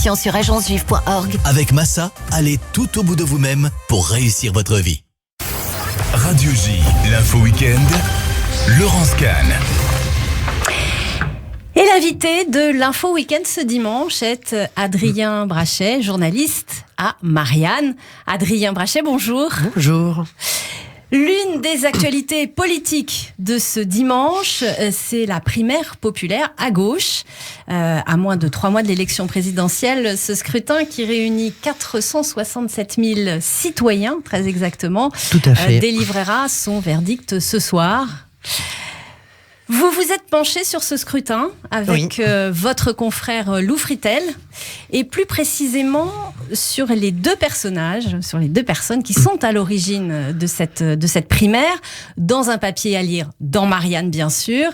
Inscription sur agencejuive.org. Avec Massa, allez tout au bout de vous-même pour réussir votre vie. Radio J, l'info week-end, Laurence Kahn. Et l'invité de l'Info Week-end ce dimanche est Adrien Brachet, journaliste à Marianne. Adrien Brachet, bonjour. Bonjour. L'une des actualités politiques de ce dimanche, c'est la primaire populaire à gauche. À moins de 3 mois de l'élection présidentielle, ce scrutin qui réunit 467 000 citoyens, très exactement, tout à fait, délivrera son verdict ce soir. Vous vous êtes penché sur ce scrutin avec votre confrère Lou Fritel et plus précisément sur les deux personnages, sur les deux personnes qui sont à l'origine de cette primaire, dans un papier à lire dans Marianne bien sûr.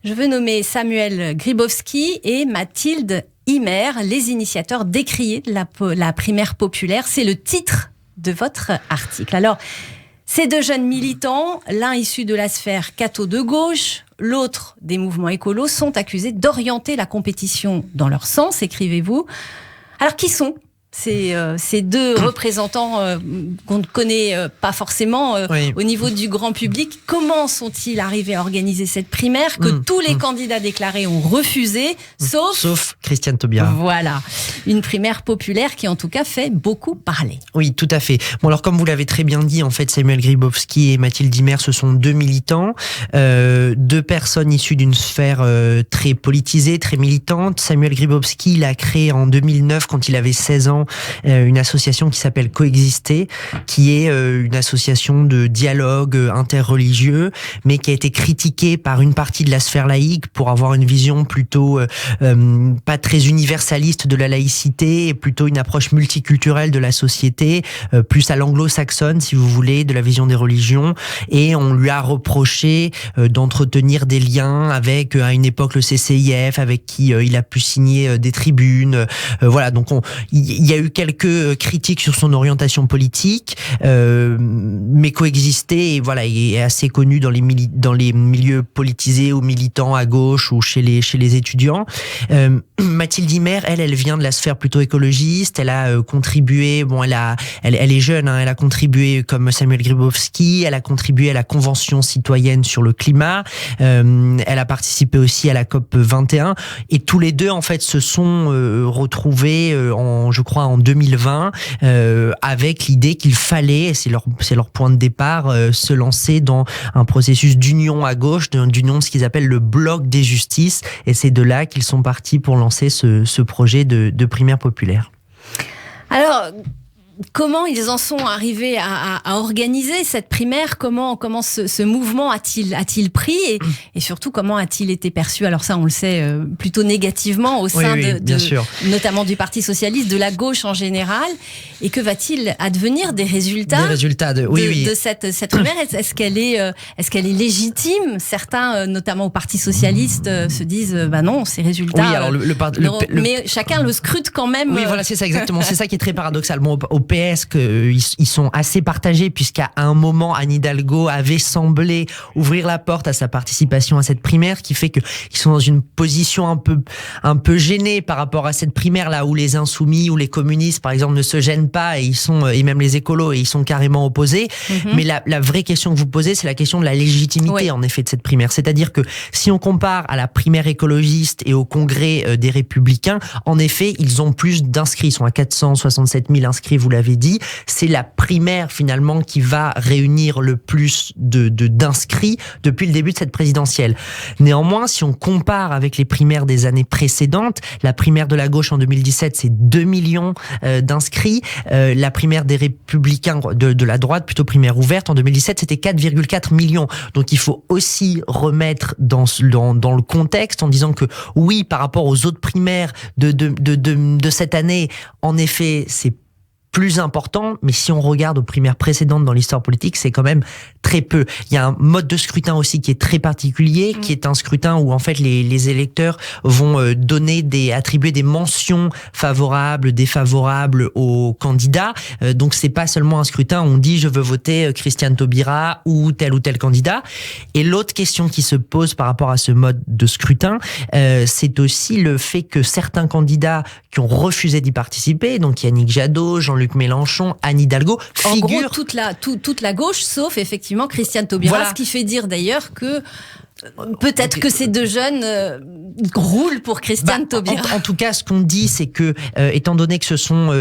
Je veux nommer Samuel Grybowski et Mathilde Imer, les initiateurs décriés de la primaire populaire. C'est le titre de votre article. Alors, ces deux jeunes militants, l'un issu de la sphère catho de gauche, l'autre des mouvements écolos, sont accusés d'orienter la compétition dans leur sens, écrivez-vous. Alors, qui sont ces deux représentants qu'on ne connaît pas forcément au niveau du grand public? Comment sont-ils arrivés à organiser cette primaire que tous les candidats déclarés ont refusé, sauf Christiane Taubira. Voilà, une primaire populaire qui en tout cas fait beaucoup parler. Oui, tout à fait. Bon, alors comme vous l'avez très bien dit, en fait, Samuel Grybowski et Mathilde Imer, ce sont deux militants, deux personnes issues d'une sphère très politisée, très militante. Samuel Grybowski, il a créé en 2009, quand il avait 16 ans, une association qui s'appelle Coexister, qui est une association de dialogue interreligieux, mais qui a été critiquée par une partie de la sphère laïque pour avoir une vision plutôt pas très universaliste de la laïcité, et plutôt une approche multiculturelle de la société, plus à l'anglo-saxonne, si vous voulez, de la vision des religions. Et on lui a reproché d'entretenir des liens avec, à une époque, le CCIF, avec qui il a pu signer des tribunes. Voilà, donc il y a eu quelques critiques sur son orientation politique, mais Coexister, voilà, est assez connu dans les milieux politisés ou militants à gauche ou chez les étudiants. Mathilde Imer, elle vient de la sphère plutôt écologiste. Elle a contribué, elle est jeune, hein, elle a contribué comme Samuel Grybowski. Elle a contribué à la Convention citoyenne sur le climat. Elle a participé aussi à la COP 21. Et tous les deux, en fait, se sont retrouvés, je crois, en 2020, avec l'idée qu'il fallait, et c'est leur point de départ, se lancer dans un processus d'union à gauche, d'union de ce qu'ils appellent le bloc des justices. Et c'est de là qu'ils sont partis pour lancer ce projet de primaire populaire. Alors, comment ils en sont arrivés à organiser cette primaire? Comment ce mouvement a-t-il pris et surtout comment a-t-il été perçu? Alors ça, on le sait plutôt négativement au sein bien sûr, notamment du Parti socialiste, de la gauche en général. Et que va-t-il advenir des résultats de cette primaire? Est-ce qu'elle est légitime? Certains, notamment au Parti socialiste, se disent non, ces résultats. Oui, alors mais chacun le scrute quand même. Oui, voilà, c'est ça exactement. C'est ça qui est très paradoxal. Bon, au PS, ils sont assez partagés, puisqu'à un moment, Anne Hidalgo avait semblé ouvrir la porte à sa participation à cette primaire, qui fait qu'ils sont dans une position un peu gênée par rapport à cette primaire, là où les insoumis ou les communistes, par exemple, ne se gênent pas, et même les écolos, et ils sont carrément opposés. Mais la vraie question que vous posez, c'est la question de la légitimité, en effet, de cette primaire. C'est-à-dire que si on compare à la primaire écologiste et au congrès des Républicains, en effet, ils ont plus d'inscrits. Ils sont à 467 000 inscrits, vous l'avez dit. C'est la primaire, finalement, qui va réunir le plus d'inscrits depuis le début de cette présidentielle. Néanmoins, si on compare avec les primaires des années précédentes, la primaire de la gauche en 2017, c'est 2 millions d'inscrits. La primaire des Républicains, de la droite, plutôt primaire ouverte, en 2017, c'était 4,4 millions. Donc il faut aussi remettre dans le contexte, en disant que oui, par rapport aux autres primaires de cette année, en effet, c'est plus important, mais si on regarde aux primaires précédentes dans l'histoire politique, c'est quand même très peu. Il y a un mode de scrutin aussi qui est très particulier, qui est un scrutin où en fait les électeurs vont attribuer des mentions favorables, défavorables aux candidats. Donc c'est pas seulement un scrutin où on dit je veux voter Christiane Taubira ou tel candidat. Et l'autre question qui se pose par rapport à ce mode de scrutin, c'est aussi le fait que certains candidats qui ont refusé d'y participer, donc Yannick Jadot, Jean-Luc Mélenchon, Anne Hidalgo, en gros, toute la gauche, sauf effectivement Christiane Taubira, voilà. Ce qui fait dire d'ailleurs que peut-être que ces deux jeunes roulent pour Christiane Taubira. En tout cas, ce qu'on dit, c'est que, étant donné que ce sont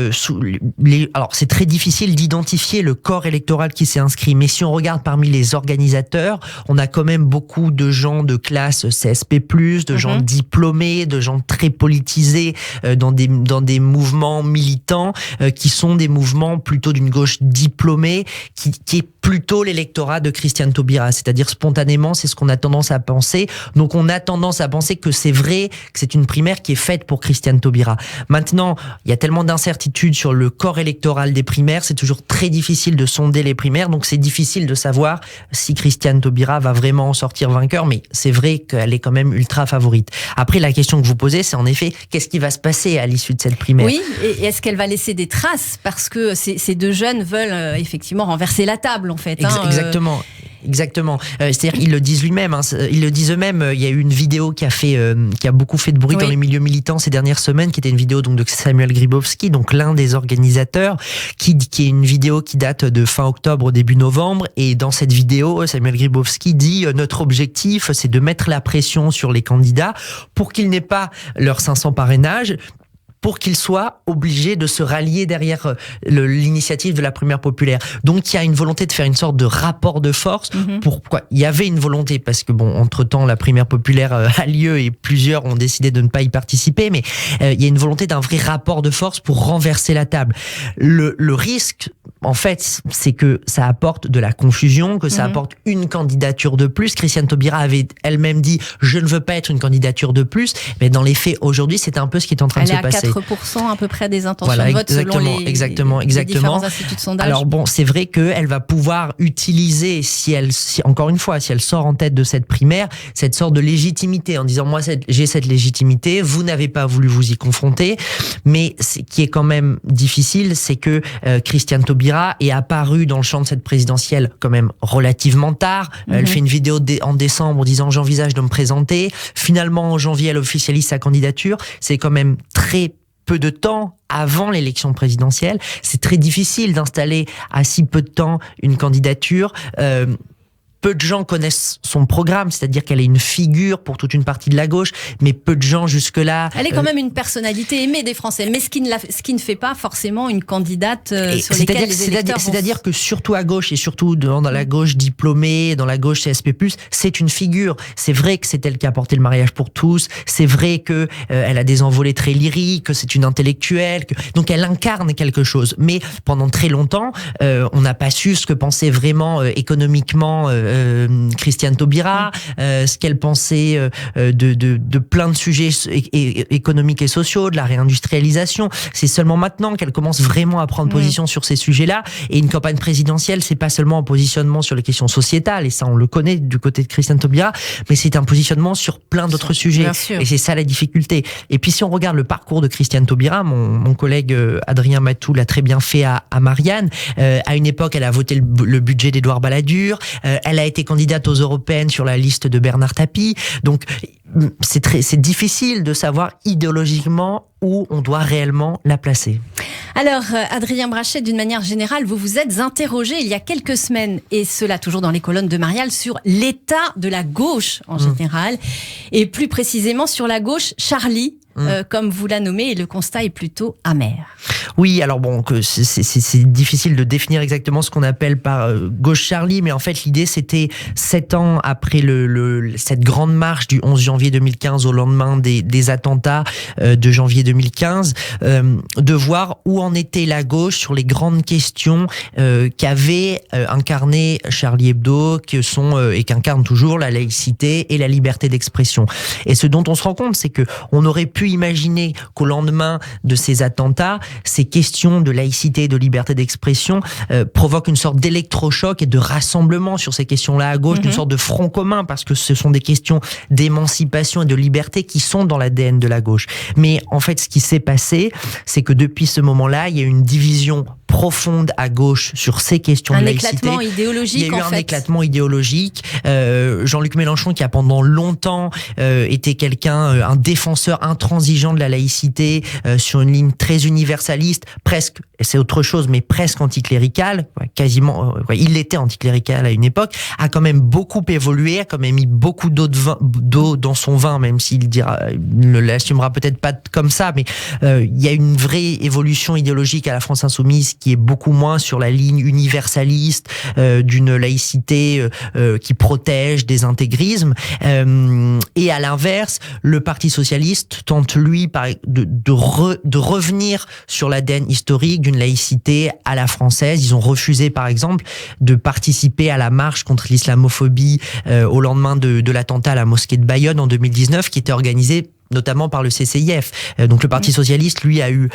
alors c'est très difficile d'identifier le corps électoral qui s'est inscrit, mais si on regarde parmi les organisateurs, on a quand même beaucoup de gens de classe CSP+, de gens diplômés, de gens très politisés dans des mouvements militants qui sont des mouvements plutôt d'une gauche diplômée, qui est plutôt l'électorat de Christiane Taubira, c'est-à-dire spontanément, c'est ce qu'on a tendance à penser. Donc on a tendance à penser que c'est vrai que c'est une primaire qui est faite pour Christiane Taubira. Maintenant, il y a tellement d'incertitudes sur le corps électoral des primaires, c'est toujours très difficile de sonder les primaires, donc c'est difficile de savoir si Christiane Taubira va vraiment en sortir vainqueur, mais c'est vrai qu'elle est quand même ultra favorite. Après, la question que vous posez, c'est en effet, qu'est-ce qui va se passer à l'issue de cette primaire ? Oui, et est-ce qu'elle va laisser des traces ? Parce que ces deux jeunes veulent effectivement renverser la table, en fait. Exactement. C'est-à-dire ils le disent ils le disent eux-mêmes. Il y a eu une vidéo qui a beaucoup fait de bruit dans les milieux militants ces dernières semaines, qui était une vidéo donc de Samuel Grybowski, donc l'un des organisateurs, qui est une vidéo qui date de fin octobre, début novembre. Et dans cette vidéo, Samuel Grybowski dit notre objectif, c'est de mettre la pression sur les candidats pour qu'ils n'aient pas leurs 500 parrainages, pour qu'ils soient obligés de se rallier derrière l'initiative de la primaire populaire. Donc il y a une volonté de faire une sorte de rapport de force. Pourquoi ? Il y avait une volonté, parce que entre-temps la primaire populaire a lieu et plusieurs ont décidé de ne pas y participer, mais il y a une volonté d'un vrai rapport de force pour renverser la table. Le risque, en fait, c'est que ça apporte de la confusion, que ça apporte une candidature de plus. Christiane Taubira avait elle-même dit « je ne veux pas être une candidature de plus », mais dans les faits, aujourd'hui, c'est un peu ce qui est en train de se passer. 4% à peu près des intentions de vote selon les différents instituts de sondage. Alors c'est vrai qu'elle va pouvoir utiliser, si encore une fois, si elle sort en tête de cette primaire, cette sorte de légitimité en disant moi j'ai cette légitimité, vous n'avez pas voulu vous y confronter, mais ce qui est quand même difficile, c'est que Christiane Taubira est apparue dans le champ de cette présidentielle quand même relativement tard. Elle fait une vidéo en décembre en disant j'envisage de me présenter. Finalement en janvier elle officialise sa candidature. C'est quand même très peu de temps avant l'élection présidentielle. C'est très difficile d'installer à si peu de temps une candidature. Peu de gens connaissent son programme, c'est-à-dire qu'elle est une figure pour toute une partie de la gauche, mais peu de gens jusque-là... Elle est quand même une personnalité aimée des Français, mais ce qui ne fait pas forcément une candidate sur lesquelles les électeurs... C'est-à-dire que surtout à gauche, et surtout dans la gauche diplômée, dans la gauche CSP+, c'est une figure. C'est vrai que c'est elle qui a porté le mariage pour tous, c'est vrai que elle a des envolées très lyriques, que c'est une intellectuelle, donc elle incarne quelque chose. Mais pendant très longtemps, on n'a pas su ce que pensait vraiment économiquement Christiane Taubira, ce qu'elle pensait de plein de sujets économiques et sociaux, de la réindustrialisation. C'est seulement maintenant qu'elle commence vraiment à prendre position sur ces sujets-là. Et une campagne présidentielle, c'est pas seulement un positionnement sur les questions sociétales, et ça on le connaît du côté de Christiane Taubira, mais c'est un positionnement sur plein d'autres sujets. Et c'est ça la difficulté. Et puis si on regarde le parcours de Christiane Taubira, mon collègue Adrien Matou l'a très bien fait à Marianne. À une époque, elle a voté le budget d'Édouard Balladur. Elle a été candidate aux européennes sur la liste de Bernard Tapie. Donc, c'est difficile de savoir idéologiquement où on doit réellement la placer. Alors, Adrien Brachet, d'une manière générale, vous vous êtes interrogé il y a quelques semaines, et cela toujours dans les colonnes de Marial, sur l'état de la gauche en général, et plus précisément sur la gauche Charlie, comme vous la nommez, et le constat est plutôt amer. Oui, alors c'est difficile de définir exactement ce qu'on appelle par gauche Charlie, mais en fait l'idée c'était 7 ans après cette grande marche du 11 janvier 2015 au lendemain des attentats de janvier 2015, de voir où en était la gauche sur les grandes questions qu'avait incarné Charlie Hebdo, et qu'incarne toujours la laïcité et la liberté d'expression. Et ce dont on se rend compte, c'est que on aurait pu pu imaginer qu'au lendemain de ces attentats, ces questions de laïcité et de liberté d'expression provoquent une sorte d'électrochoc et de rassemblement sur ces questions-là à gauche, d'une sorte de front commun, parce que ce sont des questions d'émancipation et de liberté qui sont dans l'ADN de la gauche. Mais en fait, ce qui s'est passé, c'est que depuis ce moment-là, il y a une division profonde à gauche sur ces questions de laïcité. Éclatement idéologique, il y a eu un éclatement idéologique. Jean-Luc Mélenchon, qui a pendant longtemps été un défenseur intransigeant de la laïcité, sur une ligne très universaliste, presque, c'est autre chose, mais presque anticlérical, quasiment, il était anticlérical à une époque, a quand même beaucoup évolué, a quand même mis beaucoup d'eau dans son vin, même s'il ne l'assumera peut-être pas comme ça, mais il y a une vraie évolution idéologique à la France Insoumise qui est beaucoup moins sur la ligne universaliste d'une laïcité qui protège des intégrismes. Et à l'inverse, le Parti socialiste tente, lui, de revenir sur l'ADN historique d'une laïcité à la française. Ils ont refusé, par exemple, de participer à la marche contre l'islamophobie au lendemain de l'attentat à la mosquée de Bayonne en 2019, qui était organisée notamment par le CCIF. Donc le Parti socialiste, lui, a eu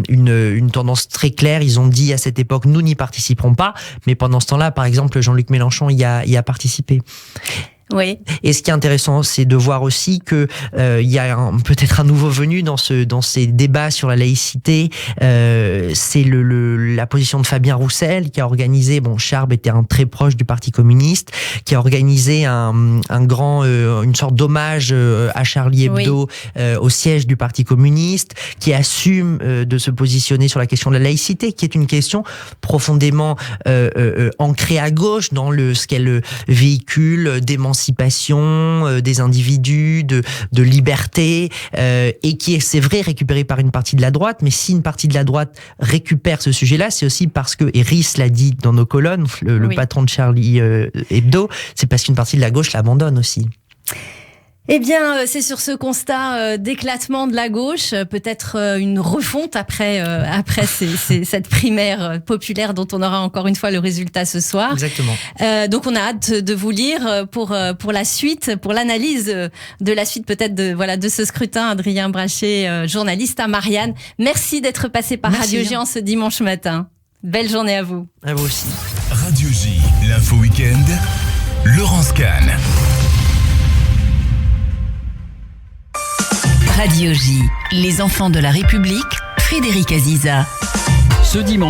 une tendance très claire. Ils ont dit à cette époque, nous n'y participerons pas. Mais pendant ce temps-là, par exemple, Jean-Luc Mélenchon y a participé. Oui. Et ce qui est intéressant, c'est de voir aussi que il y a peut-être un nouveau venu dans ces débats sur la laïcité. C'est la position de Fabien Roussel, qui a organisé. Charb était un très proche du Parti communiste, qui a organisé une sorte d'hommage à Charlie Hebdo, au siège du Parti communiste, qui assume de se positionner sur la question de la laïcité, qui est une question profondément ancrée à gauche dans ce qu'elle véhicule d'émancipation des individus, de liberté, et qui est, c'est vrai, récupéré par une partie de la droite. Mais si une partie de la droite récupère ce sujet-là, c'est aussi parce que, et Riss l'a dit dans nos colonnes, le patron de Charlie Hebdo, c'est parce qu'une partie de la gauche l'abandonne aussi. Eh bien, c'est sur ce constat d'éclatement de la gauche, peut-être une refonte après cette primaire populaire dont on aura encore une fois le résultat ce soir. Exactement. Donc, on a hâte de vous lire pour la suite, pour l'analyse de la suite peut-être de ce scrutin. Adrien Brachet, journaliste à Marianne. Merci d'être passé par Radio J en ce dimanche matin. Belle journée à vous. À vous aussi. Radio J, l'info week-end, Laurence Kahn. Radio J, les enfants de la République, Frédéric Aziza. Ce dimanche.